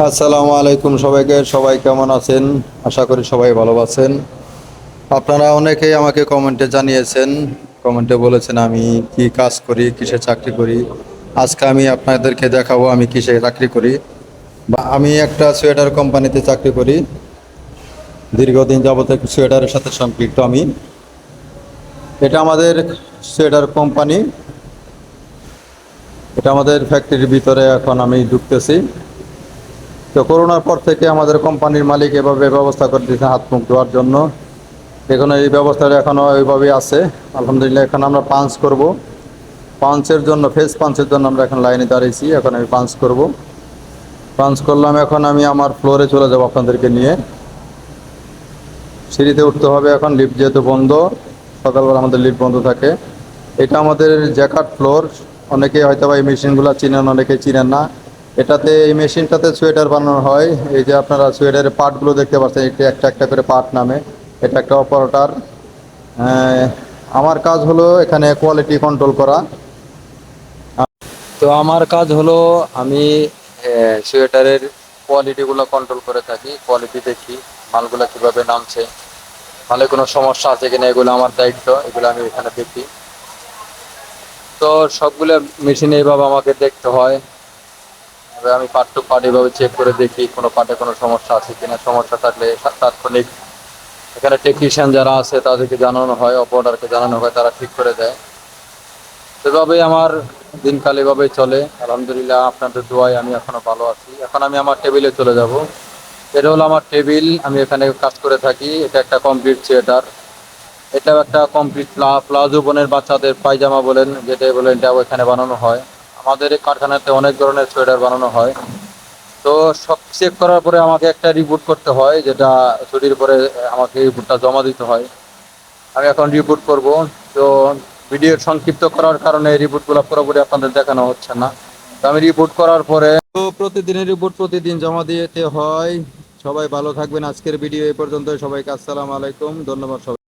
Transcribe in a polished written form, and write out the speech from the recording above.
আসসালামু আলাইকুম সবাইকে। সবাই কেমন আছেন? আশা করি সবাই ভালো আছেন। আপনারা অনেকেই আমাকে কমেন্টে জানিয়েছেন, কমেন্টে বলেছেন আমি কি কাজ করি, কিসে চাকরি করি। আজকে আমি আপনাদেরকে দেখাবো আমি কিসে চাকরি করি। আমি একটা সোয়েটার কোম্পানিতে চাকরি করি। দীর্ঘদিন যাবত সোয়েটারের সাথে সম্পৃক্ত আমি। এটা আমাদের সোয়েটার কোম্পানি। এটা আমাদের ফ্যাক্টরির ভিতরে এখন আমি ঢুকতেছি। তো করোনার পর থেকে আমাদের কোম্পানির মালিক এভাবে ব্যবস্থা করে দিয়েছে হাত মুখ ধোয়ার জন্য। এখানে এই ব্যবস্থাটা এখনও ওইভাবেই আছে। আলহামদুলিল্লাহ। এখন আমরা পাঞ্চ করব। পাঞ্চের জন্য, ফেস পাঞ্চের জন্য আমরা এখন লাইনে দাঁড়িয়েছি। এখন আমি পাঞ্চ করব। পাঞ্চ করলাম। এখন আমি আমার ফ্লোরে চলে যাব আপনাদেরকে নিয়ে। সিঁড়িতে উঠতে হবে এখন, লিফট যেহেতু বন্ধ। সকালবেলা আমাদের লিফট বন্ধ থাকে। এটা আমাদের জ্যাকার্ড ফ্লোর। অনেকেই হয়তো বা এই মেশিনগুলো চিনেন, অনেকেই চিনেন না। এই মেশিনটাতে সোয়েটার বানানো হয়। এই যে আপনারা সোয়েটারের পার্টগুলো দেখতে পাচ্ছেন, এটা একটা একটা করে পার্ট নামে। এটা একটা অপারেটর। আমার কাজ হলো এখানে কোয়ালিটি কন্ট্রোল করা। তো আমার কাজ হলো আমি সোয়েটারের কোয়ালিটিগুলো কন্ট্রোল করে থাকি। কোয়ালিটি দেখি মালগুলো কিভাবে নামছে, মালে কোনো সমস্যা আছে কিনা, এগুলো আমার দায়িত্ব। এগুলো আমি এখানে দেখি। তো সবগুলো মেশিনে এইভাবে আমাকে দেখতে হয়। এবার আমি পার্ট টু পার্ট এইভাবে চেক করে দেখি কোনো পার্টে কোনো সমস্যা আছে কিনা। সমস্যা থাকলে তাৎক্ষণিক এখানে টেকনিশিয়ান যারা আছে তাদেরকে জানানো হয়, অপারেটরকে জানানো হয়, তারা ঠিক করে দেয়। সেভাবেই আমার দিনকাল এভাবেই চলে। আলহামদুলিল্লাহ, আপনাদের দোয়ায় আমি এখনো ভালো আছি। এখন আমি আমার টেবিলে চলে যাব। এটা হলো আমার টেবিল, আমি এখানে কাজ করে থাকি। এটা একটা কমপ্লিট সোয়েটার। এটাও একটা কমপ্লিট প্লাজো বোনের বাচ্চাদের পায়জামা বলেন, যেটাই বলেন, এটাও এখানে বানানো হয়। আমাদের এই কারখানাতে অনেক ধরনের সোয়েটার বানানো হয়। তো সব চেক করার পরে আমাকে একটা রিপোর্ট করতে হয়, যেটা ছুটির পরে আমাকে রিপোর্টটা জমা দিতে হয়। আমি এখন রিপোর্ট করব। তো ভিডিওর সংক্ষিপ্ত করার কারণে রিপোর্টগুলো পুরোপুরি আপনাদের দেখানো হচ্ছে না। তো আমি রিপোর্ট করার পরে, তো প্রতিদিনের রিপোর্ট প্রতিদিন জমা দিতে হয়। সবাই ভালো থাকবেন। আজকের ভিডিও এই পর্যন্ত। সবাইকে আসসালামু আলাইকুম, ধন্যবাদ সবাই।